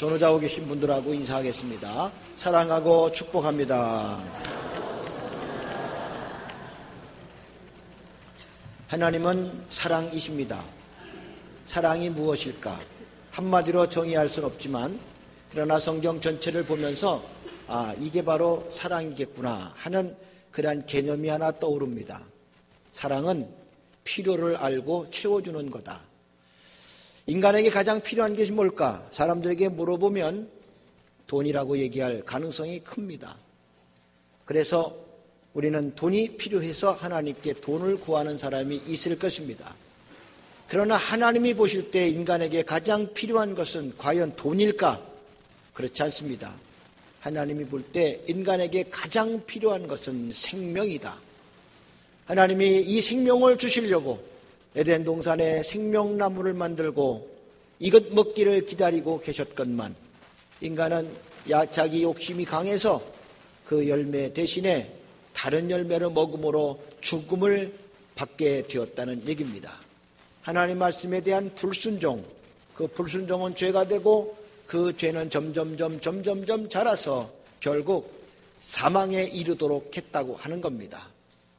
전후좌우 계신 분들하고 인사하겠습니다. 사랑하고 축복합니다. 하나님은 사랑이십니다. 사랑이 무엇일까? 한마디로 정의할 수는 없지만, 그러나 성경 전체를 보면서 이게 바로 사랑이겠구나 하는 그러한 개념이 하나 떠오릅니다. 사랑은 필요를 알고 채워주는 거다. 인간에게 가장 필요한 것이 뭘까? 사람들에게 물어보면 돈이라고 얘기할 가능성이 큽니다. 그래서 우리는 돈이 필요해서 하나님께 돈을 구하는 사람이 있을 것입니다. 그러나 하나님이 보실 때 인간에게 가장 필요한 것은 과연 돈일까? 그렇지 않습니다. 하나님이 볼 때 인간에게 가장 필요한 것은 생명이다. 하나님이 이 생명을 주시려고 에덴 동산에 생명나무를 만들고 이것 먹기를 기다리고 계셨건만, 인간은 자기 욕심이 강해서 그 열매 대신에 다른 열매를 먹음으로 죽음을 받게 되었다는 얘기입니다. 하나님 말씀에 대한 불순종, 그 불순종은 죄가 되고 그 죄는 점점 자라서 결국 사망에 이르도록 했다고 하는 겁니다.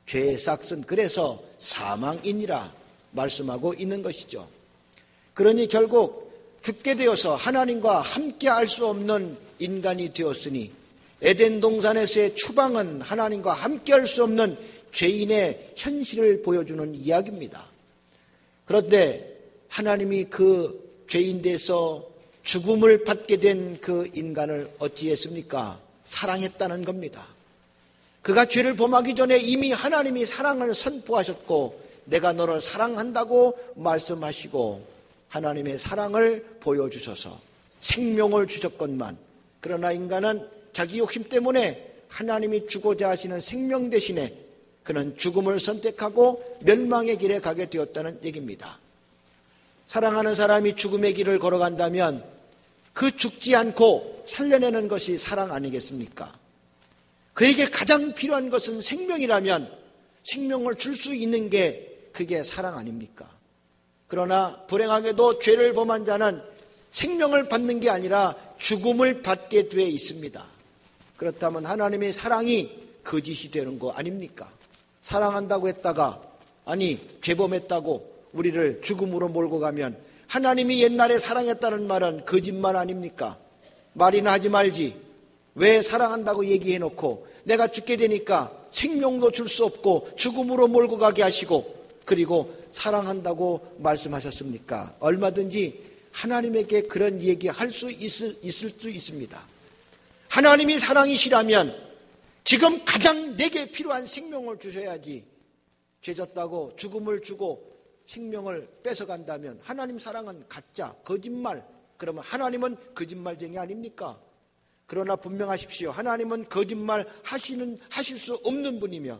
죄의 싹은 그래서 사망이니라 말씀하고 있는 것이죠. 그러니 결국 죽게 되어서 하나님과 함께 할 수 없는 인간이 되었으니 에덴 동산에서의 추방은 하나님과 함께 할 수 없는 죄인의 현실을 보여주는 이야기입니다. 그런데 하나님이 그 죄인 돼서 죽음을 받게 된 그 인간을 어찌했습니까? 사랑했다는 겁니다. 그가 죄를 범하기 전에 이미 하나님이 사랑을 선포하셨고 내가 너를 사랑한다고 말씀하시고 하나님의 사랑을 보여주셔서 생명을 주셨건만, 그러나 인간은 자기 욕심 때문에 하나님이 주고자 하시는 생명 대신에 그는 죽음을 선택하고 멸망의 길에 가게 되었다는 얘기입니다. 사랑하는 사람이 죽음의 길을 걸어간다면 그 죽지 않고 살려내는 것이 사랑 아니겠습니까? 그에게 가장 필요한 것은 생명이라면 생명을 줄 수 있는 게 그게 사랑 아닙니까? 그러나 불행하게도 죄를 범한 자는 생명을 받는 게 아니라 죽음을 받게 돼 있습니다. 그렇다면 하나님의 사랑이 거짓이 되는 거 아닙니까? 사랑한다고 했다가 죄범했다고 우리를 죽음으로 몰고 가면 하나님이 옛날에 사랑했다는 말은 거짓말 아닙니까? 말이나 하지 말지. 왜 사랑한다고 얘기해놓고 내가 죽게 되니까 생명도 줄 수 없고 죽음으로 몰고 가게 하시고 그리고 사랑한다고 말씀하셨습니까? 얼마든지 하나님에게 그런 얘기할 수 있을 수 있습니다. 하나님이 사랑이시라면 지금 가장 내게 필요한 생명을 주셔야지, 죄졌다고 죽음을 주고 생명을 뺏어간다면 하나님 사랑은 가짜, 거짓말. 그러면 하나님은 거짓말쟁이 아닙니까? 그러나 분명하십시오. 하나님은 거짓말 하실 수 없는 분이며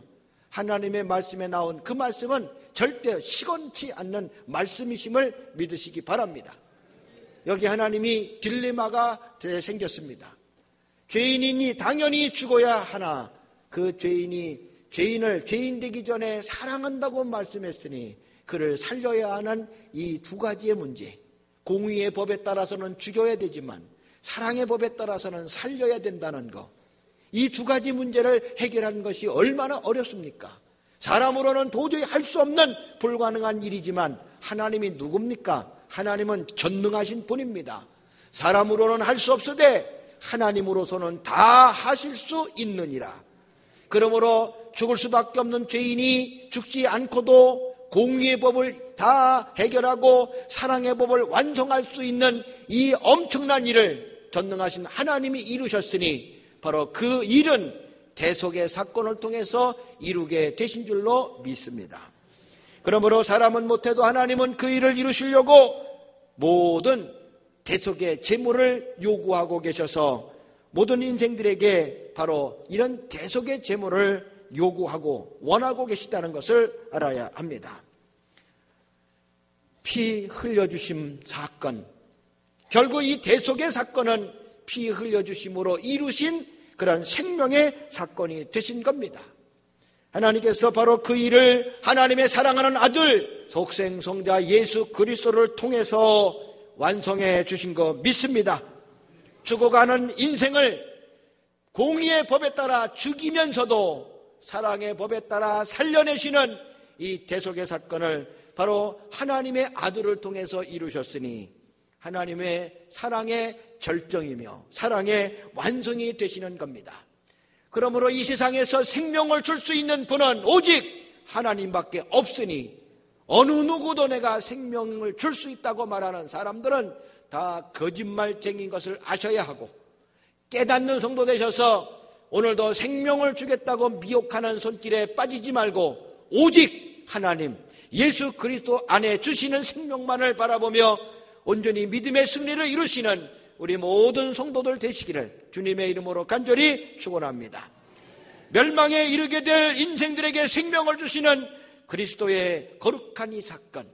하나님의 말씀에 나온 그 말씀은 절대 시건치 않는 말씀이심을 믿으시기 바랍니다. 여기 하나님이 딜레마가 생겼습니다. 죄인이니 당연히 죽어야 하나 그 죄인을 죄인 되기 전에 사랑한다고 말씀했으니 그를 살려야 하는 이 두 가지의 문제, 공의의 법에 따라서는 죽여야 되지만 사랑의 법에 따라서는 살려야 된다는 것, 이 두 가지 문제를 해결하는 것이 얼마나 어렵습니까? 사람으로는 도저히 할 수 없는 불가능한 일이지만 하나님이 누굽니까? 하나님은 전능하신 분입니다. 사람으로는 할 수 없으되 하나님으로서는 다 하실 수 있느니라. 그러므로 죽을 수밖에 없는 죄인이 죽지 않고도 공의의 법을 다 해결하고 사랑의 법을 완성할 수 있는 이 엄청난 일을 전능하신 하나님이 이루셨으니 바로 그 일은 대속의 사건을 통해서 이루게 되신 줄로 믿습니다. 그러므로 사람은 못해도 하나님은 그 일을 이루시려고 모든 대속의 제물을 요구하고 계셔서 모든 인생들에게 바로 이런 대속의 제물을 요구하고 원하고 계시다는 것을 알아야 합니다. 피 흘려주심 사건, 결국 이 대속의 사건은 피 흘려주심으로 이루신 그런 생명의 사건이 되신 겁니다. 하나님께서 바로 그 일을 하나님의 사랑하는 아들 독생성자 예수 그리스도를 통해서 완성해 주신 거 믿습니다. 죽어가는 인생을 공의의 법에 따라 죽이면서도 사랑의 법에 따라 살려내시는 이 대속의 사건을 바로 하나님의 아들을 통해서 이루셨으니 하나님의 사랑의 절정이며 사랑의 완성이 되시는 겁니다. 그러므로 이 세상에서 생명을 줄 수 있는 분은 오직 하나님밖에 없으니 어느 누구도 내가 생명을 줄 수 있다고 말하는 사람들은 다 거짓말쟁이인 것을 아셔야 하고, 깨닫는 성도 되셔서 오늘도 생명을 주겠다고 미혹하는 손길에 빠지지 말고 오직 하나님 예수 그리스도 안에 주시는 생명만을 바라보며 온전히 믿음의 승리를 이루시는 우리 모든 성도들 되시기를 주님의 이름으로 간절히 축원합니다. 멸망에 이르게 될 인생들에게 생명을 주시는 그리스도의 거룩한 이 사건,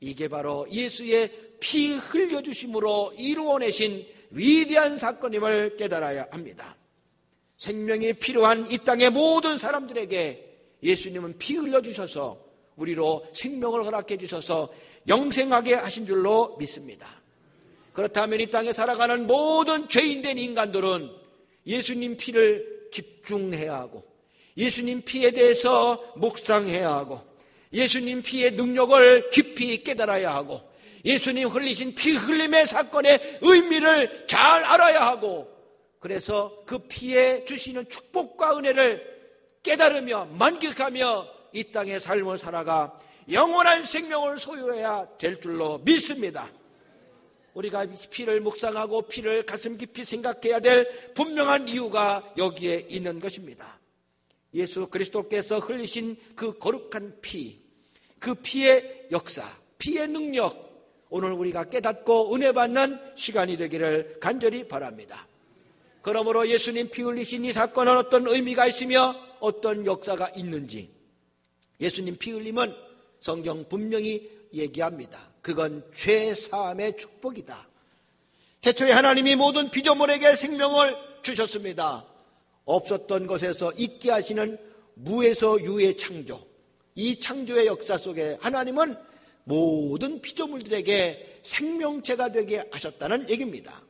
이게 바로 예수의 피 흘려주심으로 이루어내신 위대한 사건임을 깨달아야 합니다. 생명이 필요한 이 땅의 모든 사람들에게 예수님은 피 흘려주셔서 우리로 생명을 허락해 주셔서 영생하게 하신 줄로 믿습니다. 그렇다면 이 땅에 살아가는 모든 죄인된 인간들은 예수님 피를 집중해야 하고, 예수님 피에 대해서 묵상해야 하고, 예수님 피의 능력을 깊이 깨달아야 하고, 예수님 흘리신 피 흘림의 사건의 의미를 잘 알아야 하고, 그래서 그 피에 주시는 축복과 은혜를 깨달으며 만끽하며 이 땅의 삶을 살아가 영원한 생명을 소유해야 될 줄로 믿습니다. 우리가 피를 묵상하고 피를 가슴 깊이 생각해야 될 분명한 이유가 여기에 있는 것입니다. 예수 그리스도께서 흘리신 그 거룩한 피, 그 피의 역사, 피의 능력, 오늘 우리가 깨닫고 은혜 받는 시간이 되기를 간절히 바랍니다. 그러므로 예수님 피 흘리신 이 사건은 어떤 의미가 있으며 어떤 역사가 있는지, 예수님 피 흘림은 성경 분명히 얘기합니다. 그건 죄 사함의 축복이다. 태초에 하나님이 모든 피조물에게 생명을 주셨습니다. 없었던 것에서 있게 하시는 무에서 유의 창조, 이 창조의 역사 속에 하나님은 모든 피조물들에게 생명체가 되게 하셨다는 얘기입니다.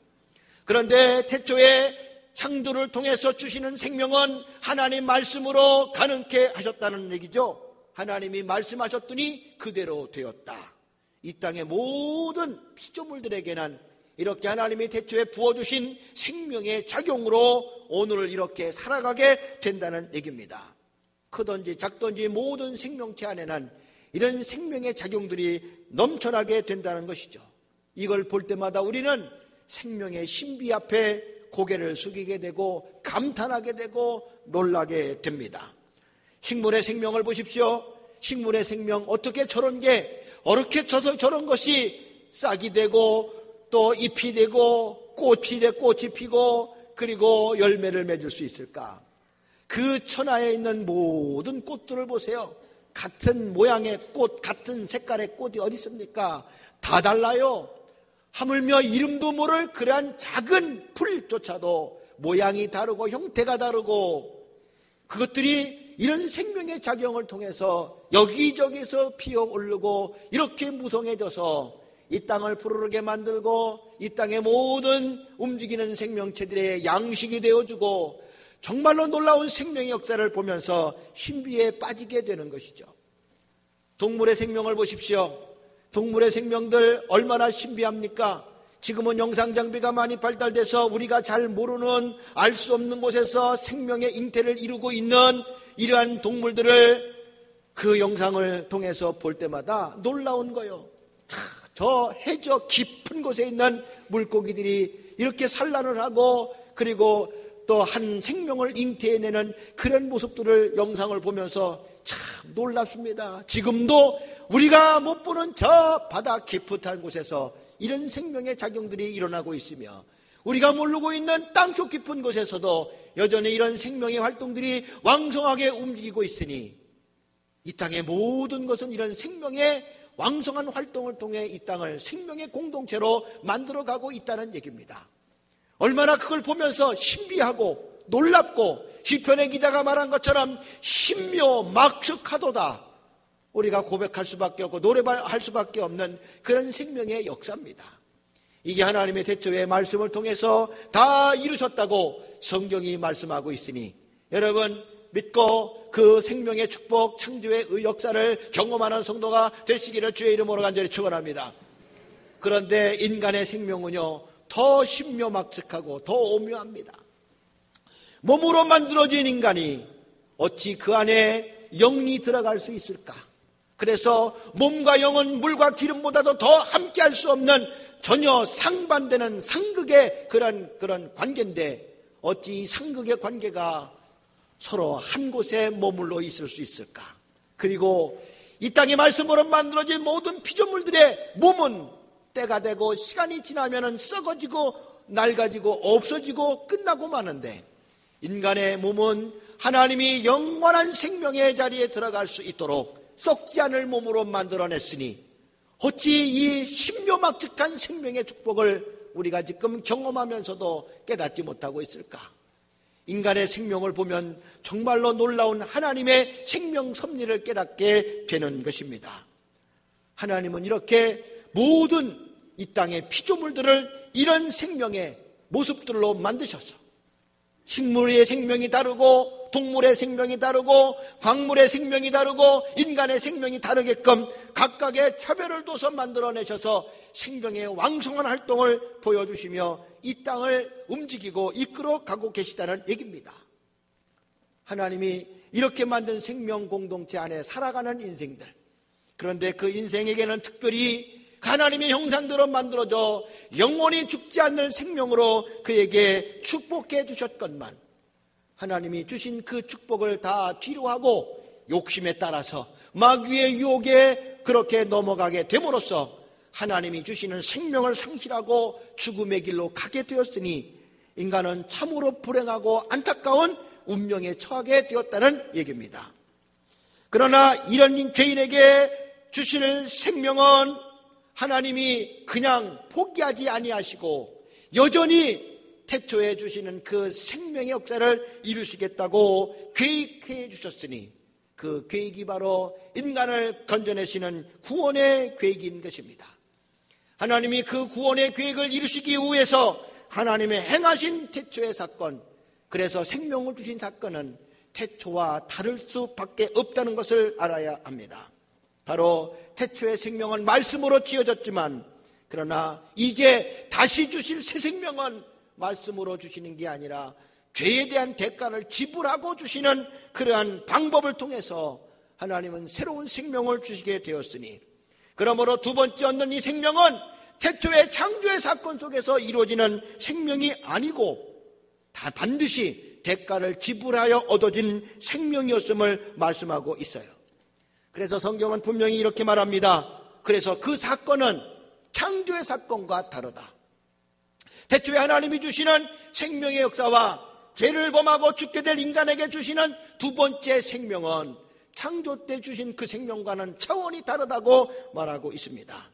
그런데 태초에 창조를 통해서 주시는 생명은 하나님 말씀으로 가능케 하셨다는 얘기죠. 하나님이 말씀하셨더니 그대로 되었다. 이 땅의 모든 피조물들에게는 이렇게 하나님이 태초에 부어주신 생명의 작용으로 오늘을 이렇게 살아가게 된다는 얘기입니다. 크든지 작든지 모든 생명체 안에는 이런 생명의 작용들이 넘쳐나게 된다는 것이죠. 이걸 볼 때마다 우리는 생명의 신비 앞에 고개를 숙이게 되고 감탄하게 되고 놀라게 됩니다. 식물의 생명을 보십시오. 식물의 생명, 어떻게 저런 저런 것이 싹이 되고 또 잎이 되고 꽃이 피고 그리고 열매를 맺을 수 있을까? 그 천하에 있는 모든 꽃들을 보세요. 같은 모양의 꽃, 같은 색깔의 꽃이 어디 있습니까? 다 달라요. 하물며 이름도 모를 그러한 작은 풀조차도 모양이 다르고 형태가 다르고, 그것들이 이런 생명의 작용을 통해서 여기저기서 피어오르고 이렇게 무성해져서 이 땅을 푸르르게 만들고 이 땅의 모든 움직이는 생명체들의 양식이 되어주고, 정말로 놀라운 생명의 역사를 보면서 신비에 빠지게 되는 것이죠. 동물의 생명을 보십시오. 동물의 생명들 얼마나 신비합니까? 지금은 영상 장비가 많이 발달돼서 우리가 잘 모르는, 알 수 없는 곳에서 생명의 잉태를 이루고 있는 이러한 동물들을 그 영상을 통해서 볼 때마다 놀라운 거예요. 저 해저 깊은 곳에 있는 물고기들이 이렇게 산란을 하고 그리고 또 한 생명을 잉태해내는 그런 모습들을 영상을 보면서 참 놀랍습니다. 지금도 우리가 못 보는 저 바다 깊은 곳에서 이런 생명의 작용들이 일어나고 있으며, 우리가 모르고 있는 땅속 깊은 곳에서도 여전히 이런 생명의 활동들이 왕성하게 움직이고 있으니, 이 땅의 모든 것은 이런 생명의 왕성한 활동을 통해 이 땅을 생명의 공동체로 만들어가고 있다는 얘기입니다. 얼마나 그걸 보면서 신비하고 놀랍고, 시편의 기자가 말한 것처럼 신묘막측하도다, 우리가 고백할 수밖에 없고 노래할 수밖에 없는 그런 생명의 역사입니다. 이게 하나님의 태초의 말씀을 통해서 다 이루셨다고 성경이 말씀하고 있으니 여러분 믿고 그 생명의 축복, 창조의 역사를 경험하는 성도가 되시기를 주의 이름으로 간절히 축원합니다. 그런데 인간의 생명은요 더 신묘막측하고 더 오묘합니다. 몸으로 만들어진 인간이 어찌 그 안에 영이 들어갈 수 있을까? 그래서 몸과 영은 물과 기름보다도 더 함께할 수 없는 전혀 상반되는 상극의 그런 관계인데 어찌 이 상극의 관계가 서로 한 곳에 머물러 있을 수 있을까? 그리고 이 땅의 말씀으로 만들어진 모든 피조물들의 몸은 때가 되고 시간이 지나면 썩어지고 낡아지고 없어지고 끝나고 마는데 인간의 몸은 하나님이 영원한 생명의 자리에 들어갈 수 있도록 썩지 않을 몸으로 만들어냈으니 어찌 이 신묘막측한 생명의 축복을 우리가 지금 경험하면서도 깨닫지 못하고 있을까? 인간의 생명을 보면 정말로 놀라운 하나님의 생명 섭리를 깨닫게 되는 것입니다. 하나님은 이렇게 모든 이 땅의 피조물들을 이런 생명의 모습들로 만드셔서 식물의 생명이 다르고 동물의 생명이 다르고 광물의 생명이 다르고 인간의 생명이 다르게끔 각각의 차별을 둬서 만들어내셔서 생명의 왕성한 활동을 보여주시며 이 땅을 움직이고 이끌어가고 계시다는 얘기입니다. 하나님이 이렇게 만든 생명 공동체 안에 살아가는 인생들, 그런데 그 인생에게는 특별히 하나님의 형상대로 만들어져 영원히 죽지 않는 생명으로 그에게 축복해 주셨건만 하나님이 주신 그 축복을 다 뒤로하고 욕심에 따라서 마귀의 유혹에 그렇게 넘어가게 됨으로써 하나님이 주시는 생명을 상실하고 죽음의 길로 가게 되었으니 인간은 참으로 불행하고 안타까운 운명에 처하게 되었다는 얘기입니다. 그러나 이런 죄인에게 주실 생명은 하나님이 그냥 포기하지 아니하시고 여전히 태초에 주시는 그 생명의 역사를 이루시겠다고 계획해 주셨으니 그 계획이 바로 인간을 건져내시는 구원의 계획인 것입니다. 하나님이 그 구원의 계획을 이루시기 위해서 하나님의 행하신 태초의 사건, 그래서 생명을 주신 사건은 태초와 다를 수밖에 없다는 것을 알아야 합니다. 바로 태초의 생명은 말씀으로 지어졌지만 그러나 이제 다시 주실 새 생명은 말씀으로 주시는 게 아니라 죄에 대한 대가를 지불하고 주시는 그러한 방법을 통해서 하나님은 새로운 생명을 주시게 되었으니 그러므로 두 번째 얻는 이 생명은 태초의 창조의 사건 속에서 이루어지는 생명이 아니고 다 반드시 대가를 지불하여 얻어진 생명이었음을 말씀하고 있어요. 그래서 성경은 분명히 이렇게 말합니다. 그래서 그 사건은 창조의 사건과 다르다. 태초에 하나님이 주시는 생명의 역사와 죄를 범하고 죽게 될 인간에게 주시는 두 번째 생명은 창조 때 주신 그 생명과는 차원이 다르다고 말하고 있습니다.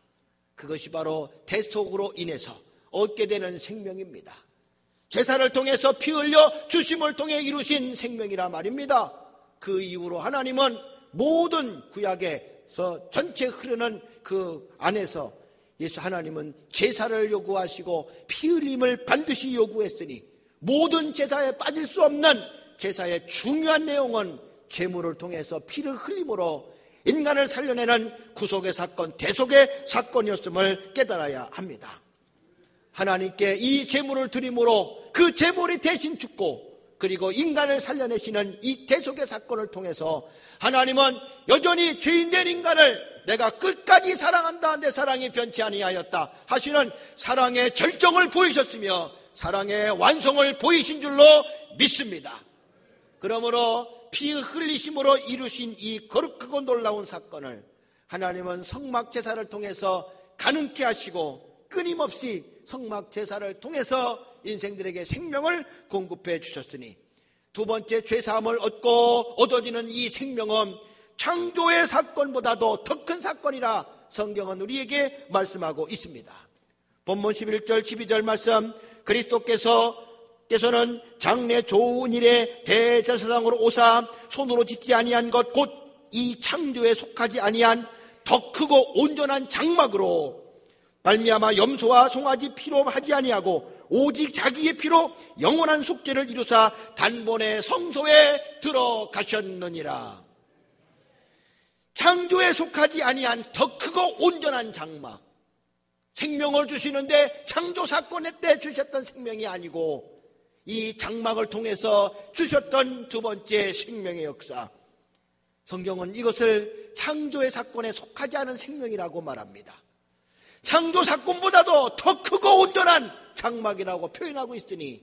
그것이 바로 대속으로 인해서 얻게 되는 생명입니다. 제사를 통해서 피 흘려 주심을 통해 이루신 생명이라 말입니다. 그 이후로 하나님은 모든 구약에서 전체 흐르는 그 안에서 예수 하나님은 제사를 요구하시고 피 흘림을 반드시 요구했으니 모든 제사에 빠질 수 없는 제사의 중요한 내용은 제물을 통해서 피를 흘림으로 인간을 살려내는 구속의 사건, 대속의 사건이었음을 깨달아야 합니다. 하나님께 이 제물을 드림으로 그 제물이 대신 죽고 그리고 인간을 살려내시는 이 대속의 사건을 통해서 하나님은 여전히 죄인된 인간을 내가 끝까지 사랑한다, 내 사랑이 변치 아니하였다 하시는 사랑의 절정을 보이셨으며 사랑의 완성을 보이신 줄로 믿습니다. 그러므로 피 흘리심으로 이루신 이 거룩하고 놀라운 사건을 하나님은 성막 제사를 통해서 가능케 하시고 끊임없이 성막 제사를 통해서 인생들에게 생명을 공급해 주셨으니 두 번째 죄사함을 얻고 얻어지는 이 생명은 창조의 사건보다도 더 큰 사건이라 성경은 우리에게 말씀하고 있습니다. 본문 11절 12절 말씀, 그리스도께서는 장래 좋은 일에 대제사장으로 오사 손으로 짓지 아니한 것 곧 이 창조에 속하지 아니한 더 크고 온전한 장막으로 말미암아 염소와 송아지 피로 하지 아니하고 오직 자기의 피로 영원한 속죄를 이루사 단번에 성소에 들어가셨느니라. 창조에 속하지 아니한 더 크고 온전한 장막, 생명을 주시는데 창조 사건의 때 주셨던 생명이 아니고 이 장막을 통해서 주셨던 두 번째 생명의 역사, 성경은 이것을 창조의 사건에 속하지 않은 생명이라고 말합니다. 창조 사건보다도 더 크고 온전한 장막이라고 표현하고 있으니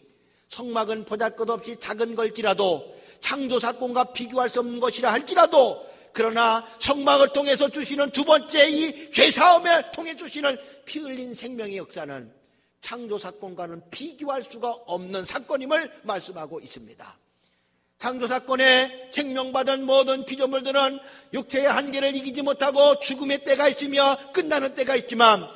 성막은 보잘것없이 작은 걸지라도 창조 사건과 비교할 수 없는 것이라 할지라도, 그러나 성막을 통해서 주시는 두 번째 이 죄사함을 통해 주시는 피 흘린 생명의 역사는 창조 사건과는 비교할 수가 없는 사건임을 말씀하고 있습니다. 창조 사건에 생명받은 모든 피조물들은 육체의 한계를 이기지 못하고 죽음의 때가 있으며 끝나는 때가 있지만,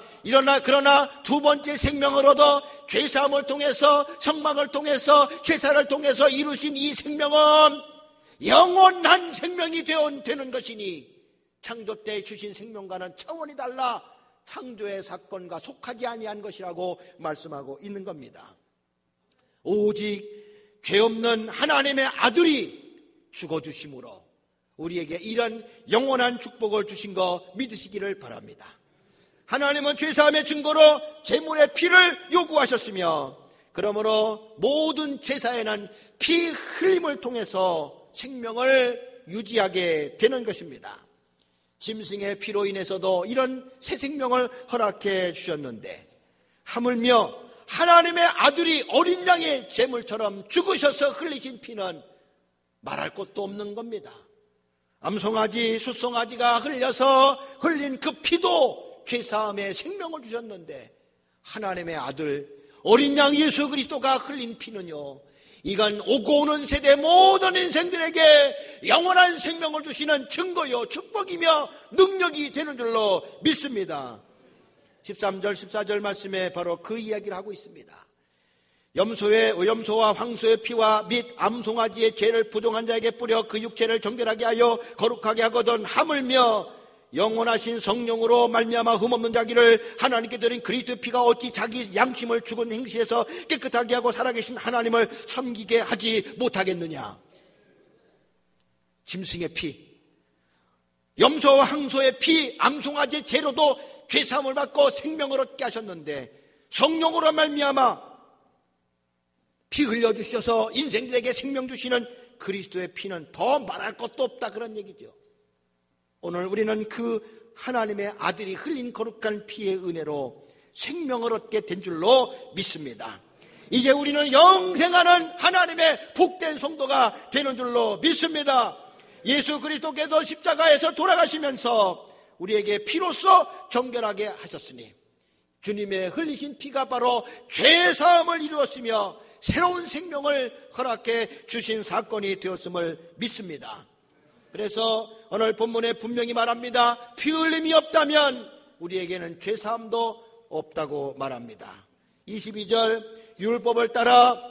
그러나 두 번째 생명을 얻어 죄사함을 통해서 성막을 통해서 죄사를 통해서 이루신 이 생명은 영원한 생명이 되는 것이니 창조 때 주신 생명과는 차원이 달라 창조의 사건과 속하지 아니한 것이라고 말씀하고 있는 겁니다. 오직 죄 없는 하나님의 아들이 죽어주심으로 우리에게 이런 영원한 축복을 주신 거 믿으시기를 바랍니다. 하나님은 죄사함의 증거로 제물의 피를 요구하셨으며, 그러므로 모든 제사에는 피 흘림을 통해서 생명을 유지하게 되는 것입니다. 짐승의 피로 인해서도 이런 새 생명을 허락해 주셨는데, 하물며 하나님의 아들이 어린 양의 제물처럼 죽으셔서 흘리신 피는 말할 것도 없는 겁니다. 암송아지, 숫송아지가 흘린 그 피도 죄사함의 생명을 주셨는데, 하나님의 아들 어린 양 예수 그리스도가 흘린 피는요, 이건 오고 오는 세대 모든 인생들에게 영원한 생명을 주시는 증거요 축복이며 능력이 되는 줄로 믿습니다. 13절 14절 말씀에 바로 그 이야기를 하고 있습니다. 염소와 황소의 피와 및 암송아지의 죄를 부정한 자에게 뿌려 그 육체를 정결하게 하여 거룩하게 하거든, 하물며 영원하신 성령으로 말미암아 흠없는 자기를 하나님께 드린 그리스도의 피가 어찌 자기 양심을 죽은 행실에서 깨끗하게 하고 살아계신 하나님을 섬기게 하지 못하겠느냐. 짐승의 피, 염소와 황소의 피, 암송아지의 죄로도 죄사함을 받고 생명을 얻게 하셨는데, 성령으로 말미암아 피 흘려주셔서 인생들에게 생명 주시는 그리스도의 피는 더 말할 것도 없다, 그런 얘기죠. 오늘 우리는 그 하나님의 아들이 흘린 거룩한 피의 은혜로 생명을 얻게 된 줄로 믿습니다. 이제 우리는 영생하는 하나님의 복된 성도가 되는 줄로 믿습니다. 예수 그리스도께서 십자가에서 돌아가시면서 우리에게 피로써 정결하게 하셨으니, 주님의 흘리신 피가 바로 죄사함을 이루었으며 새로운 생명을 허락해 주신 사건이 되었음을 믿습니다. 그래서 오늘 본문에 분명히 말합니다. 피 흘림이 없다면 우리에게는 죄사함도 없다고 말합니다. 22절, 율법을 따라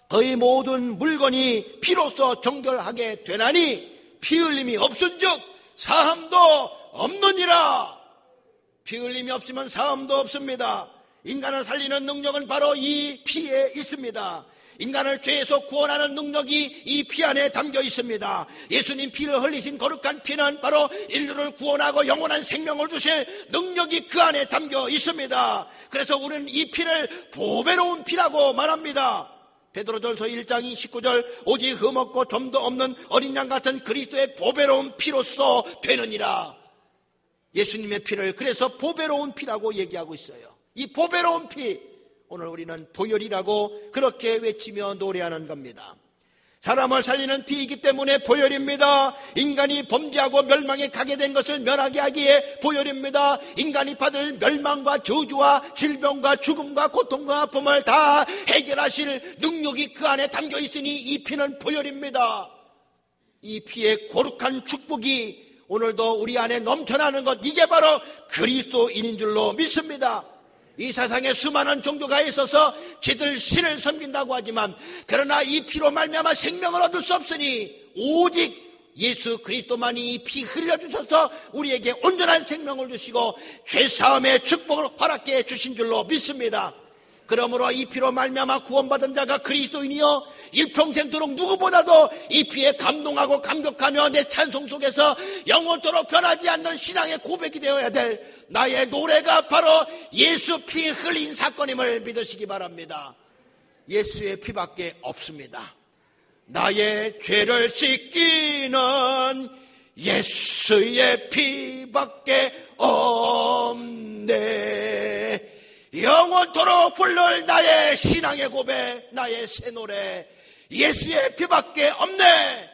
거의 모든 물건이 피로써 정결하게 되나니 피 흘림이 없은즉 사함도 없느니라. 피 흘림이 없으면 사함도 없습니다. 인간을 살리는 능력은 바로 이 피에 있습니다. 인간을 죄에서 구원하는 능력이 이 피 안에 담겨 있습니다. 예수님 피를 흘리신 거룩한 피는 바로 인류를 구원하고 영원한 생명을 주실 능력이 그 안에 담겨 있습니다. 그래서 우리는 이 피를 보배로운 피라고 말합니다. 베드로전서 1장 19절, 오직 흠없고 점도 없는 어린 양 같은 그리스도의 보배로운 피로서 되느니라. 예수님의 피를 그래서 보배로운 피라고 얘기하고 있어요. 이 보배로운 피, 오늘 우리는 보혈이라고 그렇게 외치며 노래하는 겁니다. 사람을 살리는 피이기 때문에 보혈입니다. 인간이 범죄하고 멸망에 가게 된 것을 면하게 하기에 보혈입니다. 인간이 받을 멸망과 저주와 질병과 죽음과 고통과 아픔을 다 해결하실 능력이 그 안에 담겨 있으니 이 피는 보혈입니다. 이 피의 거룩한 축복이 오늘도 우리 안에 넘쳐나는 것, 이게 바로 그리스도인인 줄로 믿습니다. 이 세상에 수많은 종교가 있어서 지들 신을 섬긴다고 하지만, 그러나 이 피로 말미암아 생명을 얻을 수 없으니 오직 예수 그리스도만이 이 피 흘려주셔서 우리에게 온전한 생명을 주시고 죄사함의 축복을 허락해 주신 줄로 믿습니다. 그러므로 이 피로 말미암아 구원받은 자가 그리스도인이요 일평생도록 누구보다도 이 피에 감동하고 감격하며 내 찬송 속에서 영원토록 변하지 않는 신앙의 고백이 되어야 될 나의 노래가 바로 예수 피 흘린 사건임을 믿으시기 바랍니다. 예수의 피밖에 없습니다. 나의 죄를 씻기는 예수의 피밖에 없네. 영원토록 부를 나의 신앙의 고백, 나의 새 노래, 예수의 피밖에 없네.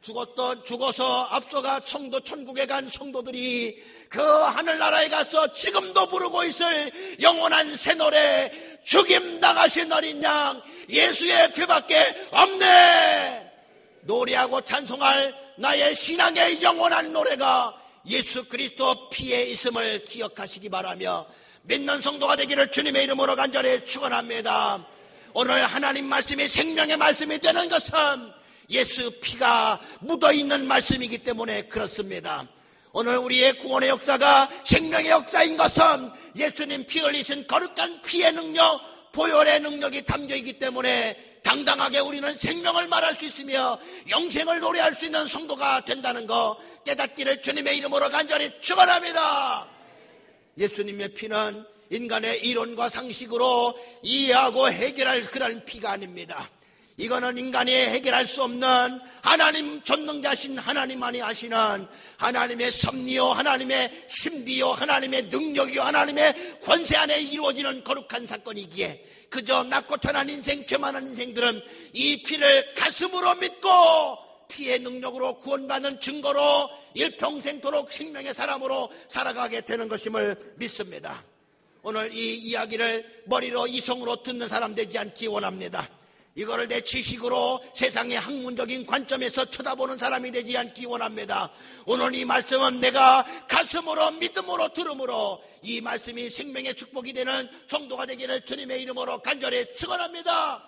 죽어서 앞서가 청도 천국에 간 성도들이 그 하늘나라에 가서 지금도 부르고 있을 영원한 새 노래, 죽임 당하신 어린 양 예수의 피밖에 없네. 노래하고 찬송할 나의 신앙의 영원한 노래가 예수 그리스도 피에 있음을 기억하시기 바라며 믿는 성도가 되기를 주님의 이름으로 간절히 축원합니다. 오늘 하나님 말씀이 생명의 말씀이 되는 것은 예수 피가 묻어있는 말씀이기 때문에 그렇습니다. 오늘 우리의 구원의 역사가 생명의 역사인 것은 예수님 피 흘리신 거룩한 피의 능력, 보혈의 능력이 담겨있기 때문에 당당하게 우리는 생명을 말할 수 있으며 영생을 노래할 수 있는 성도가 된다는 거 깨닫기를 주님의 이름으로 간절히 축원합니다. 예수님의 피는 인간의 이론과 상식으로 이해하고 해결할 그런 피가 아닙니다. 이거는 인간이 해결할 수 없는 하나님 전능자신 하나님만이 하시는 하나님의 섭리요, 하나님의 신비요, 하나님의 능력이요, 하나님의 권세 안에 이루어지는 거룩한 사건이기에 그저 낳고 태어난 인생, 죄 많은 인생들은 이 피를 가슴으로 믿고 피의 능력으로 구원받는 증거로 일평생토록 생명의 사람으로 살아가게 되는 것임을 믿습니다. 오늘 이 이야기를 머리로 이성으로 듣는 사람 되지 않기 원합니다. 이거를 내 지식으로 세상의 학문적인 관점에서 쳐다보는 사람이 되지 않기 원합니다. 오늘 이 말씀은 내가 가슴으로 믿음으로 들음으로 이 말씀이 생명의 축복이 되는 성도가 되기를 주님의 이름으로 간절히 축원합니다.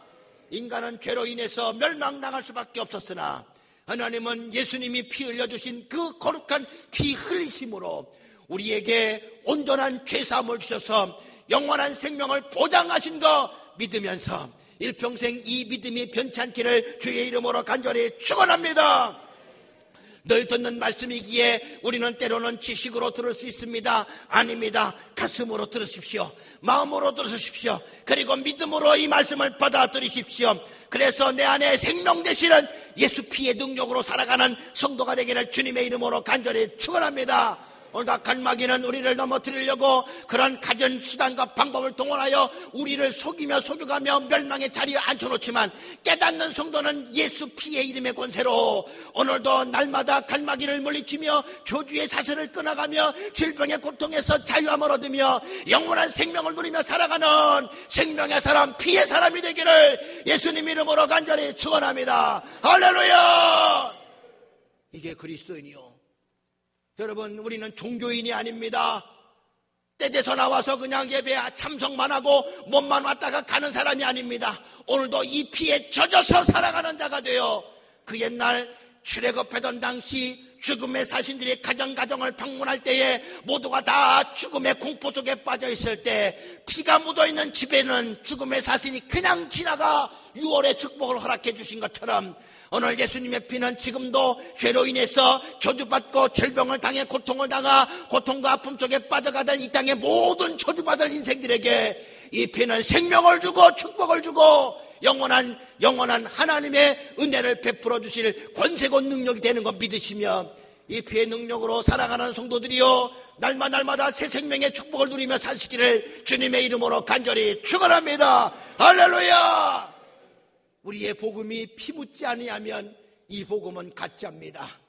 인간은 죄로 인해서 멸망당할 수밖에 없었으나 하나님은 예수님이 피 흘려주신 그 거룩한 피 흘리심으로 우리에게 온전한 죄사함을 주셔서 영원한 생명을 보장하신 거 믿으면서 일평생 이 믿음이 변치 않기를 주의 이름으로 간절히 축원합니다. 늘 듣는 말씀이기에 우리는 때로는 지식으로 들을 수 있습니다. 아닙니다. 가슴으로 들으십시오. 마음으로 들으십시오. 그리고 믿음으로 이 말씀을 받아들이십시오. 그래서 내 안에 생명 되시는 예수 피의 능력으로 살아가는 성도가 되기를 주님의 이름으로 간절히 축원합니다. 오늘 악한 마귀는 우리를 넘어뜨리려고 그런 가진 수단과 방법을 동원하여 우리를 속이며 속여가며 멸망의 자리에 앉혀놓지만 깨닫는 성도는 예수 피의 이름의 권세로 오늘도 날마다 갈마귀를 물리치며 저주의 사슬을 끊어가며 질병의 고통에서 자유함을 얻으며 영원한 생명을 누리며 살아가는 생명의 사람, 피의 사람이 되기를 예수님 이름으로 간절히 축원합니다. 할렐루야. 이게 그리스도인이요. 여러분, 우리는 종교인이 아닙니다. 떼돼서 나와서 그냥 예배에 참석만 하고 몸만 왔다가 가는 사람이 아닙니다. 오늘도 이 피에 젖어서 살아가는 자가 되어 그 옛날 출애굽하던 당시 죽음의 사신들이 가정을 방문할 때에 모두가 다 죽음의 공포 속에 빠져 있을 때 피가 묻어있는 집에는 죽음의 사신이 그냥 지나가 6월의 축복을 허락해 주신 것처럼 오늘 예수님의 피는 지금도 죄로 인해서 저주받고 질병을 당해 고통을 당하 고통과 아픔 속에 빠져가던 이 땅의 모든 저주받을 인생들에게 이 피는 생명을 주고 축복을 주고 영원한 하나님의 은혜를 베풀어 주실 권세고 능력이 되는 것 믿으시며 이 피의 능력으로 살아가는 성도들이요 날마다 새 생명의 축복을 누리며 사시기를 주님의 이름으로 간절히 축원합니다. 할렐루야. 우리의 복음이 피 묻지 아니하면 이 복음은 가짜입니다.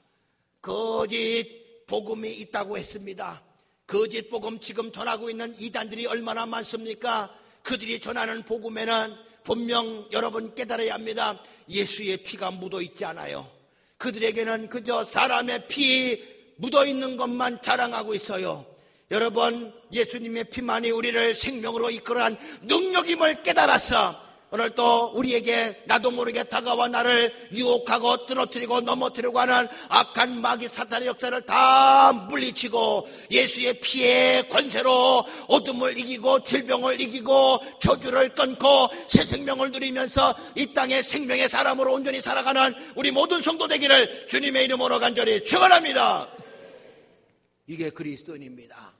거짓 복음이 있다고 했습니다. 거짓 복음 지금 전하고 있는 이단들이 얼마나 많습니까? 그들이 전하는 복음에는 분명 여러분 깨달아야 합니다. 예수의 피가 묻어있지 않아요. 그들에게는 그저 사람의 피 묻어있는 것만 자랑하고 있어요. 여러분, 예수님의 피만이 우리를 생명으로 이끌어간 능력임을 깨달아서 오늘도 우리에게 나도 모르게 다가와 나를 유혹하고 떨어뜨리고 넘어뜨리고 하는 악한 마귀 사탄의 역사를 다 물리치고 예수의 피의 권세로 어둠을 이기고 질병을 이기고 저주를 끊고 새 생명을 누리면서 이 땅의 생명의 사람으로 온전히 살아가는 우리 모든 성도 되기를 주님의 이름으로 간절히 축원합니다. 이게 그리스도인입니다.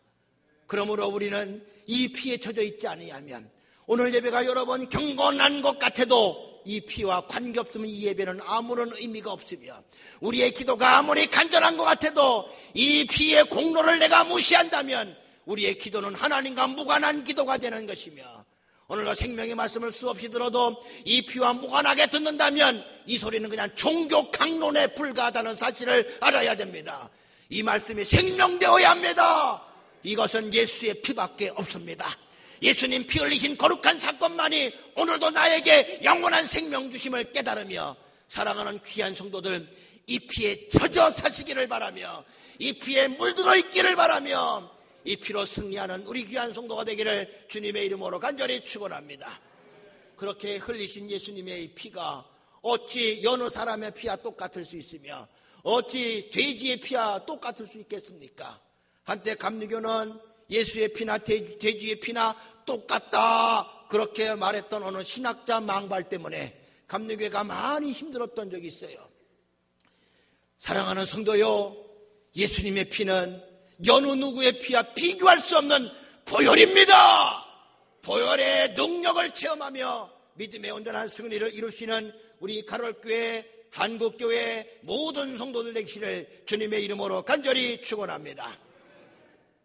그러므로 우리는 이 피에 젖어 있지 아니하면 오늘 예배가 여러 번 경건한 것 같아도 이 피와 관계없으면 이 예배는 아무런 의미가 없으며 우리의 기도가 아무리 간절한 것 같아도 이 피의 공로를 내가 무시한다면 우리의 기도는 하나님과 무관한 기도가 되는 것이며 오늘도 생명의 말씀을 수없이 들어도 이 피와 무관하게 듣는다면 이 소리는 그냥 종교 강론에 불과하다는 사실을 알아야 됩니다. 이 말씀이 생명되어야 합니다. 이것은 예수의 피밖에 없습니다. 예수님 피 흘리신 거룩한 사건만이 오늘도 나에게 영원한 생명 주심을 깨달으며 사랑하는 귀한 성도들, 이 피에 젖어 사시기를 바라며 이 피에 물들어 있기를 바라며 이 피로 승리하는 우리 귀한 성도가 되기를 주님의 이름으로 간절히 축원합니다. 그렇게 흘리신 예수님의 피가 어찌 여느 사람의 피와 똑같을 수 있으며 어찌 돼지의 피와 똑같을 수 있겠습니까? 한때 감리교는 예수의 피나 돼지의 피나 똑같다 그렇게 말했던 어느 신학자 망발 때문에 감리교회가 많이 힘들었던 적이 있어요. 사랑하는 성도요, 예수님의 피는 여느 누구의 피와 비교할 수 없는 보혈입니다. 보혈의 능력을 체험하며 믿음의 온전한 승리를 이루시는 우리 가톨교회, 한국교회 모든 성도들 되시기를 주님의 이름으로 간절히 축원합니다.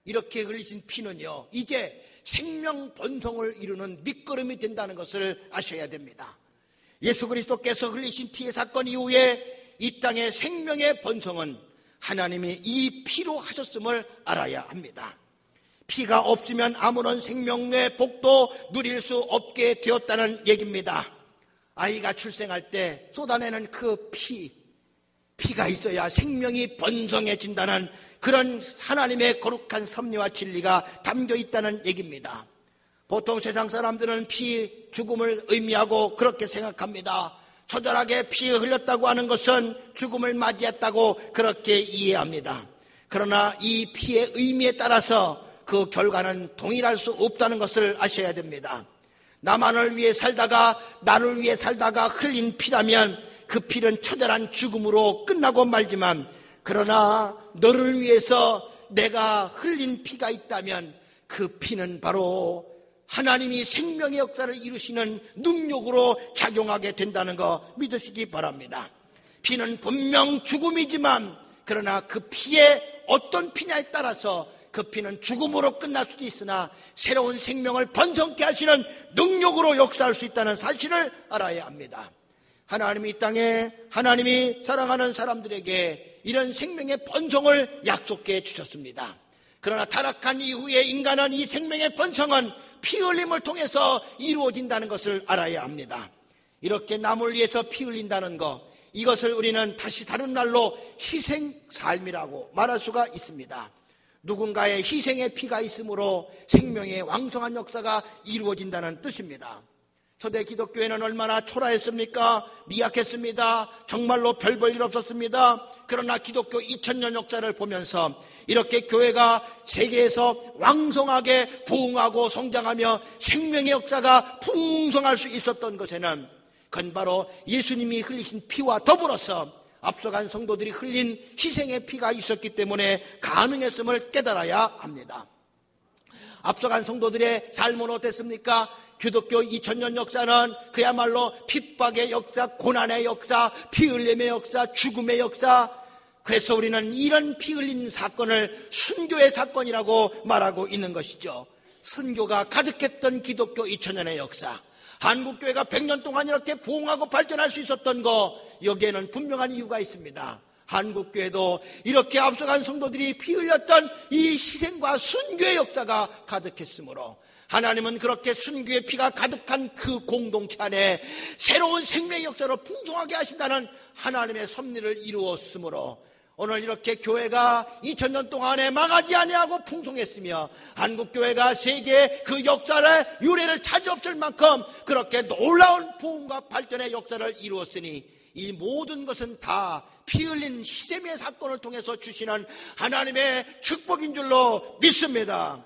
이렇게 흘리신 피는요, 이제 생명 번성을 이루는 밑거름이 된다는 것을 아셔야 됩니다. 예수 그리스도께서 흘리신 피의 사건 이후에 이 땅의 생명의 번성은 하나님이 이 피로 하셨음을 알아야 합니다. 피가 없으면 아무런 생명의 복도 누릴 수 없게 되었다는 얘기입니다. 아이가 출생할 때 쏟아내는 그 피가 있어야 생명이 번성해진다는 그런 하나님의 거룩한 섭리와 진리가 담겨 있다는 얘기입니다. 보통 세상 사람들은 피 죽음을 의미하고 그렇게 생각합니다. 처절하게 피 흘렸다고 하는 것은 죽음을 맞이했다고 그렇게 이해합니다. 그러나 이 피의 의미에 따라서 그 결과는 동일할 수 없다는 것을 아셔야 됩니다. 나만을 위해 살다가 나를 위해 살다가 흘린 피라면 그 피는 처절한 죽음으로 끝나고 말지만 그러나 너를 위해서 내가 흘린 피가 있다면 그 피는 바로 하나님이 생명의 역사를 이루시는 능력으로 작용하게 된다는 거 믿으시기 바랍니다. 피는 분명 죽음이지만 그러나 그 피에 어떤 피냐에 따라서 그 피는 죽음으로 끝날 수도 있으나 새로운 생명을 번성케 하시는 능력으로 역사할 수 있다는 사실을 알아야 합니다. 하나님이 이 땅에 하나님이 사랑하는 사람들에게 이런 생명의 번성을 약속해 주셨습니다. 그러나 타락한 이후에 인간은 이 생명의 번성은 피 흘림을 통해서 이루어진다는 것을 알아야 합니다. 이렇게 남을 위해서 피 흘린다는 것, 이것을 우리는 다시 다른 말로 희생 삶이라고 말할 수가 있습니다. 누군가의 희생의 피가 있으므로 생명의 왕성한 역사가 이루어진다는 뜻입니다. 초대 기독교회는 얼마나 초라했습니까? 미약했습니다. 정말로 별 볼 일 없었습니다. 그러나 기독교 2000년 역사를 보면서 이렇게 교회가 세계에서 왕성하게 부흥하고 성장하며 생명의 역사가 풍성할 수 있었던 것에는 그건 바로 예수님이 흘리신 피와 더불어서 앞서간 성도들이 흘린 희생의 피가 있었기 때문에 가능했음을 깨달아야 합니다. 앞서간 성도들의 삶은 어땠습니까? 기독교 2000년 역사는 그야말로 핍박의 역사, 고난의 역사, 피 흘림의 역사, 죽음의 역사. 그래서 우리는 이런 피 흘린 사건을 순교의 사건이라고 말하고 있는 것이죠. 순교가 가득했던 기독교 2000년의 역사, 한국교회가 100년 동안 이렇게 부흥하고 발전할 수 있었던 거, 여기에는 분명한 이유가 있습니다. 한국교회도 이렇게 앞서간 성도들이 피 흘렸던 이 희생과 순교의 역사가 가득했으므로 하나님은 그렇게 순교의 피가 가득한 그 공동체 안에 새로운 생명의 역사로 풍성하게 하신다는 하나님의 섭리를 이루었으므로 오늘 이렇게 교회가 2000년 동안에 망하지 아니하고 풍성했으며 한국교회가 세계 그 역사의 유래를 차지없을 만큼 그렇게 놀라운 부흥과 발전의 역사를 이루었으니 이 모든 것은 다 피 흘린 희생의 사건을 통해서 주시는 하나님의 축복인 줄로 믿습니다.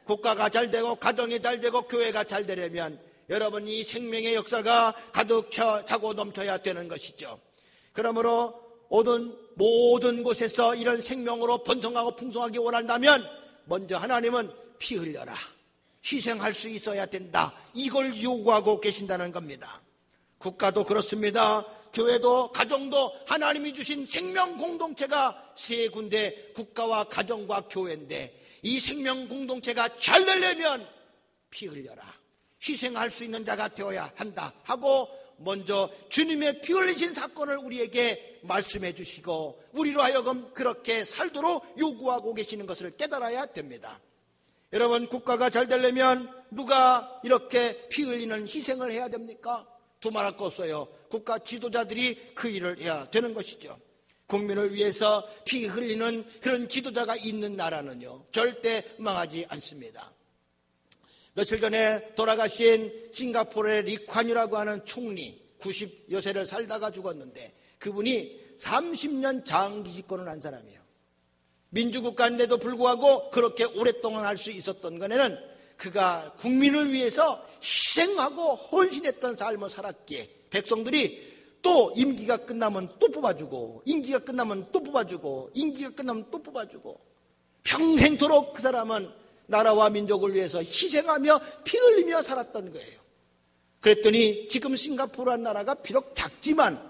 국가가 잘 되고 가정이 잘 되고 교회가 잘 되려면 여러분 이 생명의 역사가 가득 차고 넘쳐야 되는 것이죠. 그러므로 모든 곳에서 이런 생명으로 번성하고 풍성하기 원한다면 먼저 하나님은 피 흘려라, 희생할 수 있어야 된다, 이걸 요구하고 계신다는 겁니다. 국가도 그렇습니다. 교회도 가정도 하나님이 주신 생명 공동체가 세 군데 국가와 가정과 교회인데 이 생명 공동체가 잘 되려면 피 흘려라, 희생할 수 있는 자가 되어야 한다 하고 먼저 주님의 피 흘리신 사건을 우리에게 말씀해 주시고 우리로 하여금 그렇게 살도록 요구하고 계시는 것을 깨달아야 됩니다. 여러분, 국가가 잘 되려면 누가 이렇게 피 흘리는 희생을 해야 됩니까? 두말할 거 없어요. 국가 지도자들이 그 일을 해야 되는 것이죠. 국민을 위해서 피 흘리는 그런 지도자가 있는 나라는요 절대 망하지 않습니다. 며칠 전에 돌아가신 싱가포르의 리콴유라고 하는 총리, 90여 세를 살다가 죽었는데 그분이 30년 장기 집권을 한 사람이에요. 민주국가인데도 불구하고 그렇게 오랫동안 할 수 있었던 것에는 그가 국민을 위해서 희생하고 헌신했던 삶을 살았기에 백성들이 또 임기가 끝나면 또 뽑아주고 임기가 끝나면 또 뽑아주고 임기가 끝나면 또 뽑아주고 평생토록 그 사람은 나라와 민족을 위해서 희생하며 피 흘리며 살았던 거예요. 그랬더니 지금 싱가포르한 나라가 비록 작지만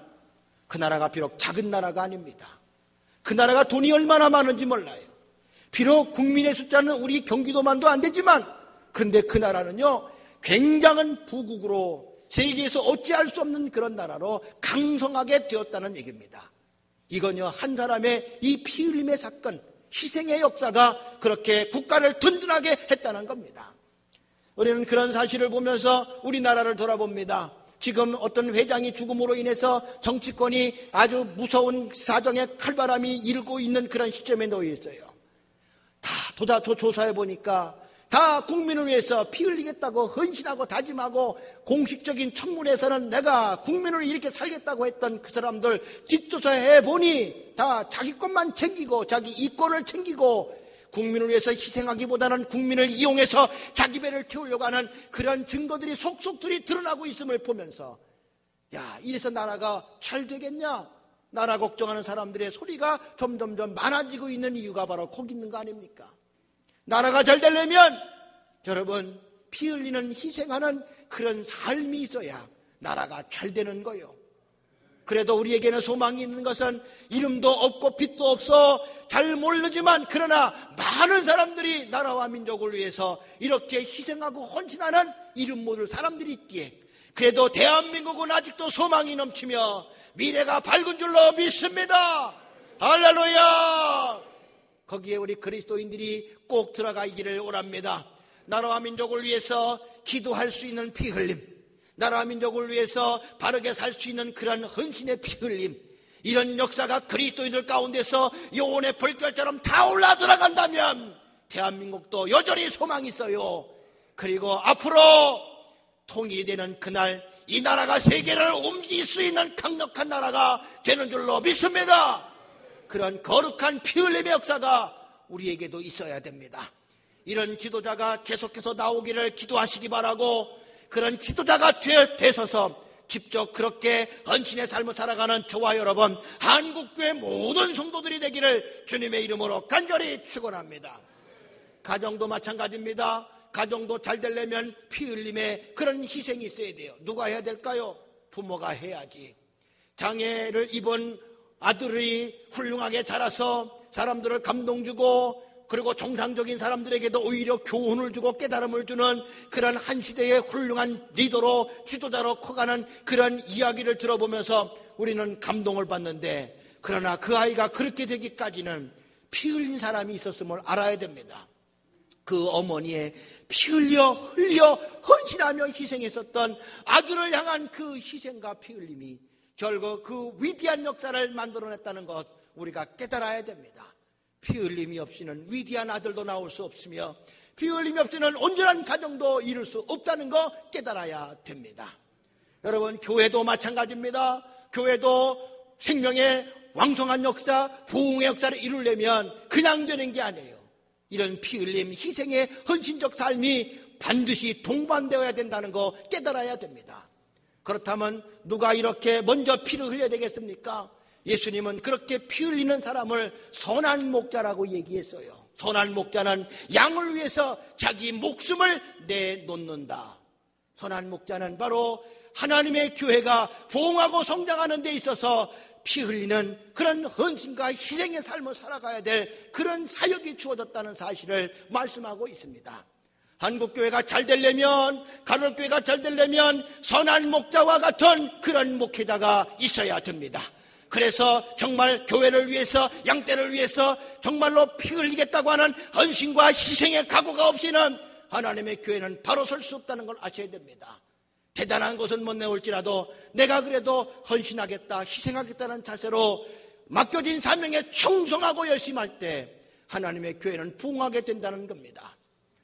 그 나라가 비록 작은 나라가 아닙니다. 그 나라가 돈이 얼마나 많은지 몰라요. 비록 국민의 숫자는 우리 경기도만도 안 되지만 그런데 그 나라는요 굉장한 부국으로 세계에서 어찌할 수 없는 그런 나라로 강성하게 되었다는 얘기입니다. 이건요 한 사람의 이 피 흘림의 사건, 희생의 역사가 그렇게 국가를 든든하게 했다는 겁니다. 우리는 그런 사실을 보면서 우리나라를 돌아봅니다. 지금 어떤 회장이 죽음으로 인해서 정치권이 아주 무서운 사정의 칼바람이 일고 있는 그런 시점에 놓여 있어요. 다 조사해 보니까 다 국민을 위해서 피 흘리겠다고 헌신하고 다짐하고 공식적인 청문회에서는 내가 국민을 이렇게 살겠다고 했던 그 사람들 뒷조사해 보니 다 자기 것만 챙기고 자기 이권을 챙기고 국민을 위해서 희생하기보다는 국민을 이용해서 자기 배를 채우려고 하는 그런 증거들이 속속들이 드러나고 있음을 보면서 야, 이래서 나라가 잘 되겠냐? 나라 걱정하는 사람들의 소리가 점점점 많아지고 있는 이유가 바로 거기 있는 거 아닙니까? 나라가 잘 되려면 여러분 피 흘리는 희생하는 그런 삶이 있어야 나라가 잘 되는 거예요. 그래도 우리에게는 소망이 있는 것은 이름도 없고 빛도 없어 잘 모르지만 그러나 많은 사람들이 나라와 민족을 위해서 이렇게 희생하고 헌신하는 이름 모를 사람들이 있기에 그래도 대한민국은 아직도 소망이 넘치며 미래가 밝은 줄로 믿습니다. 할렐루야. 거기에 우리 그리스도인들이 꼭 들어가기를 원합니다. 나라와 민족을 위해서 기도할 수 있는 피 흘림, 나라와 민족을 위해서 바르게 살 수 있는 그런 헌신의 피 흘림, 이런 역사가 그리스도인들 가운데서 영혼의 불결처럼 다 올라 들어간다면 대한민국도 여전히 소망이 있어요. 그리고 앞으로 통일이 되는 그날 이 나라가 세계를 옮길 수 있는 강력한 나라가 되는 줄로 믿습니다. 그런 거룩한 피 흘림의 역사가 우리에게도 있어야 됩니다. 이런 지도자가 계속해서 나오기를 기도하시기 바라고 그런 지도자가 되셔서 직접 그렇게 헌신의 삶을 살아가는 저와 여러분 한국교회 모든 성도들이 되기를 주님의 이름으로 간절히 축원합니다. 가정도 마찬가지입니다. 가정도 잘 되려면 피 흘림의 그런 희생이 있어야 돼요. 누가 해야 될까요? 부모가 해야지. 장애를 입은 아들이 훌륭하게 자라서 사람들을 감동 주고 그리고 정상적인 사람들에게도 오히려 교훈을 주고 깨달음을 주는 그런 한 시대의 훌륭한 리더로 지도자로 커가는 그런 이야기를 들어보면서 우리는 감동을 받는데 그러나 그 아이가 그렇게 되기까지는 피 흘린 사람이 있었음을 알아야 됩니다. 그 어머니의 피 흘려 헌신하며 희생했었던 아들을 향한 그 희생과 피 흘림이 결국 그 위대한 역사를 만들어냈다는 것 우리가 깨달아야 됩니다. 피 흘림이 없이는 위대한 아들도 나올 수 없으며 피 흘림이 없이는 온전한 가정도 이룰 수 없다는 거 깨달아야 됩니다. 여러분, 교회도 마찬가지입니다. 교회도 생명의 왕성한 역사, 부흥의 역사를 이루려면 그냥 되는 게 아니에요. 이런 피 흘림, 희생의 헌신적 삶이 반드시 동반되어야 된다는 거 깨달아야 됩니다. 그렇다면 누가 이렇게 먼저 피를 흘려야 되겠습니까? 예수님은 그렇게 피 흘리는 사람을 선한 목자라고 얘기했어요. 선한 목자는 양을 위해서 자기 목숨을 내놓는다. 선한 목자는 바로 하나님의 교회가 부흥하고 성장하는 데 있어서 피 흘리는 그런 헌신과 희생의 삶을 살아가야 될 그런 사역이 주어졌다는 사실을 말씀하고 있습니다. 한국교회가 잘 되려면, 가톨교회가 잘 되려면 선한 목자와 같은 그런 목회자가 있어야 됩니다. 그래서 정말 교회를 위해서, 양떼를 위해서 정말로 피 흘리겠다고 하는 헌신과 희생의 각오가 없이는 하나님의 교회는 바로 설 수 없다는 걸 아셔야 됩니다. 대단한 것은 못 내올지라도 내가 그래도 헌신하겠다, 희생하겠다는 자세로 맡겨진 사명에 충성하고 열심히 할 때 하나님의 교회는 부흥하게 된다는 겁니다.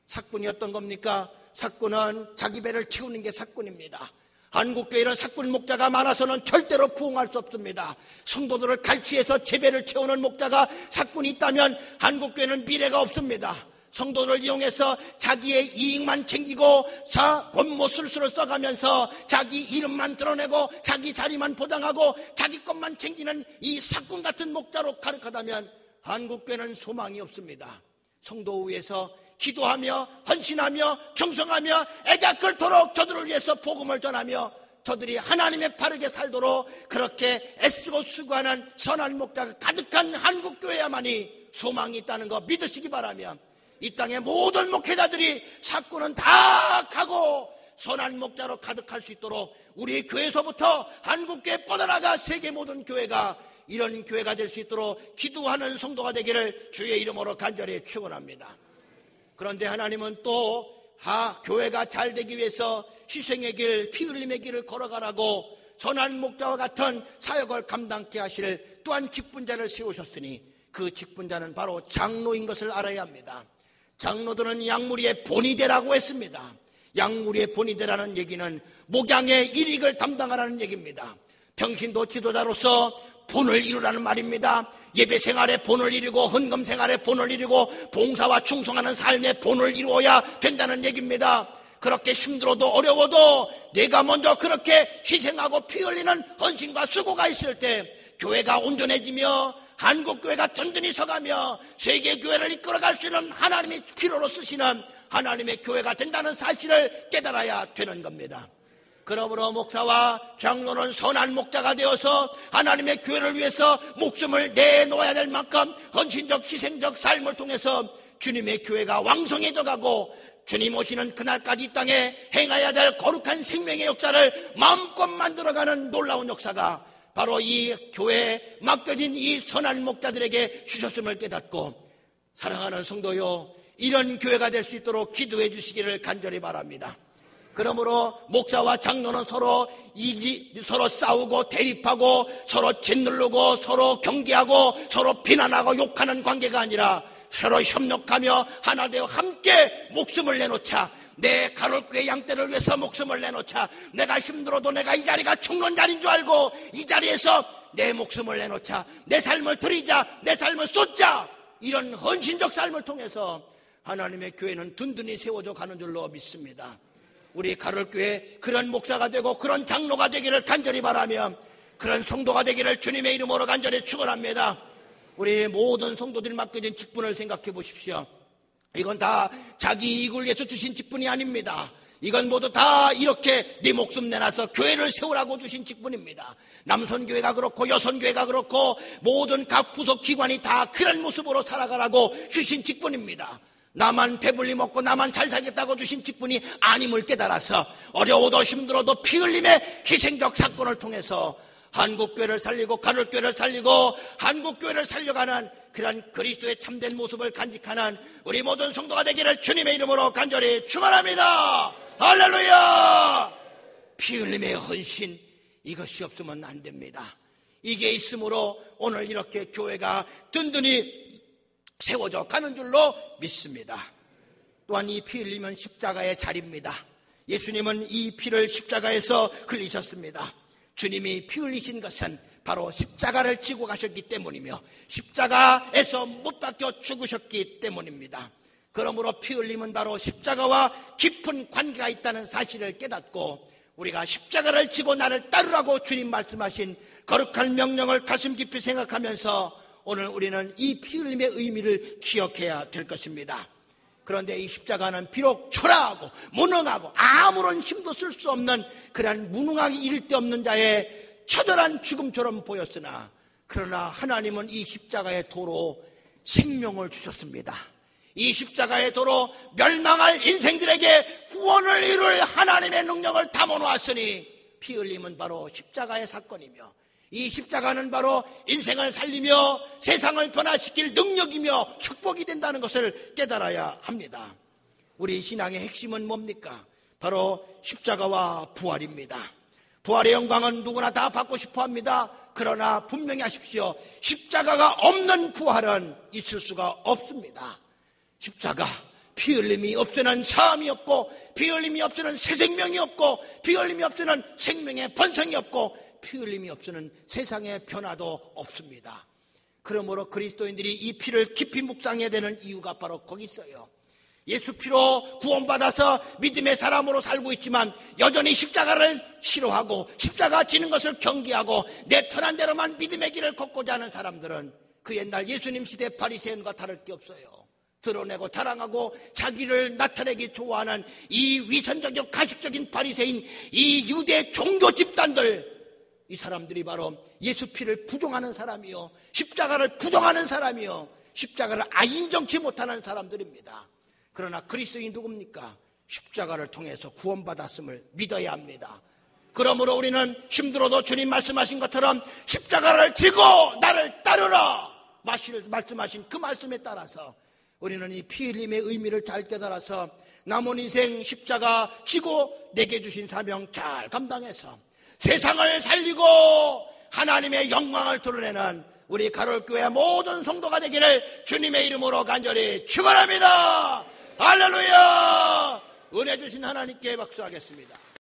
사꾼이 어떤 겁니까? 사꾼은 자기 배를 채우는 게 사꾼입니다. 한국교회는 사꾼 목자가 많아서는 절대로 부흥할 수 없습니다. 성도들을 갈취해서 제배를 채우는 목자가 사꾼이 있다면 한국교회는 미래가 없습니다. 성도를 이용해서 자기의 이익만 챙기고 권모 술수를 써가면서 자기 이름만 드러내고 자기 자리만 보장하고 자기 것만 챙기는 이 사꾼 같은 목자로 가득하다면 한국교회는 소망이 없습니다. 성도 위해서 기도하며 헌신하며 정성하며 애가 끓도록 저들을 위해서 복음을 전하며 저들이 하나님의 바르게 살도록 그렇게 애쓰고 수고하는 선한 목자가 가득한 한국교회야만이 소망이 있다는 거 믿으시기 바라며, 이 땅의 모든 목회자들이 사꾼은 다 가고 선한 목자로 가득할 수 있도록 우리 교회에서부터 한국교회 뻗어나가 세계 모든 교회가 이런 교회가 될 수 있도록 기도하는 성도가 되기를 주의 이름으로 간절히 축원합니다. 그런데 하나님은 또 교회가 잘 되기 위해서 희생의 길, 피 흘림의 길을 걸어가라고 선한 목자와 같은 사역을 감당케 하실 또한 직분자를 세우셨으니 그 직분자는 바로 장로인 것을 알아야 합니다. 장로들은 양무리의 본이 되라고 했습니다. 양무리의 본이 되라는 얘기는 목양의 일익을 담당하라는 얘기입니다. 평신도 지도자로서 본을 이루라는 말입니다. 예배 생활의 본을 이루고 헌금 생활의 본을 이루고 봉사와 충성하는 삶의 본을 이루어야 된다는 얘기입니다. 그렇게 힘들어도 어려워도 내가 먼저 그렇게 희생하고 피 흘리는 헌신과 수고가 있을 때 교회가 온전해지며 한국교회가 든든히 서가며 세계교회를 이끌어갈 수 있는 하나님이 필요로 쓰시는 하나님의 교회가 된다는 사실을 깨달아야 되는 겁니다. 그러므로 목사와 장로는 선한 목자가 되어서 하나님의 교회를 위해서 목숨을 내놓아야 될 만큼 헌신적 희생적 삶을 통해서 주님의 교회가 왕성해져 가고 주님 오시는 그날까지 이 땅에 행해야 될 거룩한 생명의 역사를 마음껏 만들어가는 놀라운 역사가 바로 이 교회에 맡겨진 이 선한 목자들에게 주셨음을 깨닫고, 사랑하는 성도요, 이런 교회가 될 수 있도록 기도해 주시기를 간절히 바랍니다. 그러므로 목사와 장로는 서로 싸우고 대립하고 서로 짓누르고 서로 경계하고 서로 비난하고 욕하는 관계가 아니라 서로 협력하며 하나 되어 함께 목숨을 내놓자. 내 가톨교회 양떼를 위해서 목숨을 내놓자. 내가 힘들어도 내가 이 자리가 죽는 자리인 줄 알고 이 자리에서 내 목숨을 내놓자. 내 삶을 드리자. 내 삶을 쏟자. 이런 헌신적 삶을 통해서 하나님의 교회는 든든히 세워져 가는 줄로 믿습니다. 우리 가톨교회 그런 목사가 되고 그런 장로가 되기를 간절히 바라며 그런 성도가 되기를 주님의 이름으로 간절히 축원합니다. 우리 모든 성도들이 맡겨진 직분을 생각해 보십시오. 이건 다 자기 이익을 위해서 주신 직분이 아닙니다. 이건 모두 다 이렇게 네 목숨 내놔서 교회를 세우라고 주신 직분입니다. 남선교회가 그렇고 여선교회가 그렇고 모든 각 부속 기관이 다 그런 모습으로 살아가라고 주신 직분입니다. 나만 배불리 먹고 나만 잘 살겠다고 주신 직분이 아님을 깨달아서 어려워도 힘들어도 피 흘림의 희생적 사건을 통해서 한국교회를 살리고 가톨교회를 살리고 한국교회를 살려가는 그런 그리스도의 참된 모습을 간직하는 우리 모든 성도가 되기를 주님의 이름으로 간절히 축원합니다. 할렐루야. 피 흘림의 헌신, 이것이 없으면 안 됩니다. 이게 있으므로 오늘 이렇게 교회가 든든히 세워져 가는 줄로 믿습니다. 또한 이 피 흘리면 십자가의 자리입니다. 예수님은 이 피를 십자가에서 흘리셨습니다. 주님이 피 흘리신 것은 바로 십자가를 지고 가셨기 때문이며 십자가에서 못 박혀 죽으셨기 때문입니다. 그러므로 피 흘림은 바로 십자가와 깊은 관계가 있다는 사실을 깨닫고 우리가 십자가를 지고 나를 따르라고 주님 말씀하신 거룩한 명령을 가슴 깊이 생각하면서 오늘 우리는 이 피 흘림의 의미를 기억해야 될 것입니다. 그런데 이 십자가는 비록 초라하고 무능하고 아무런 힘도 쓸 수 없는 그러한 무능하기 이를 데 없는 자의 처절한 죽음처럼 보였으나 그러나 하나님은 이 십자가의 도로 생명을 주셨습니다. 이 십자가의 도로 멸망할 인생들에게 구원을 이룰 하나님의 능력을 담아놓았으니 피 흘림은 바로 십자가의 사건이며 이 십자가는 바로 인생을 살리며 세상을 변화시킬 능력이며 축복이 된다는 것을 깨달아야 합니다. 우리 신앙의 핵심은 뭡니까? 바로 십자가와 부활입니다. 부활의 영광은 누구나 다 받고 싶어 합니다. 그러나 분명히 하십시오. 십자가가 없는 부활은 있을 수가 없습니다. 십자가, 피 흘림이 없으면 사함이 없고 피 흘림이 없으면 새 생명이 없고 피 흘림이 없으면 생명의 번성이 없고 피 흘림이 없으면 세상의 변화도 없습니다. 그러므로 그리스도인들이 이 피를 깊이 묵상해야 되는 이유가 바로 거기 있어요. 예수 피로 구원받아서 믿음의 사람으로 살고 있지만 여전히 십자가를 싫어하고 십자가 지는 것을 경계하고 내 편한 대로만 믿음의 길을 걷고자 하는 사람들은 그 옛날 예수님 시대 바리새인과 다를 게 없어요. 드러내고 자랑하고 자기를 나타내기 좋아하는 이 위선적이고 가식적인 바리새인, 이 유대 종교 집단들, 이 사람들이 바로 예수 피를 부정하는 사람이요, 십자가를 부정하는 사람이요, 십자가를 인정치 못하는 사람들입니다. 그러나 그리스도인이 누굽니까? 십자가를 통해서 구원받았음을 믿어야 합니다. 그러므로 우리는 힘들어도 주님 말씀하신 것처럼 십자가를 지고 나를 따르라 말씀하신 그 말씀에 따라서 우리는 이 피 흘림의 의미를 잘 깨달아서 남은 인생 십자가 지고 내게 주신 사명 잘 감당해서 세상을 살리고 하나님의 영광을 드러내는 우리 가롤교회 모든 성도가 되기를 주님의 이름으로 간절히 축원합니다. 할렐루야! 은혜 주신 하나님께 박수하겠습니다.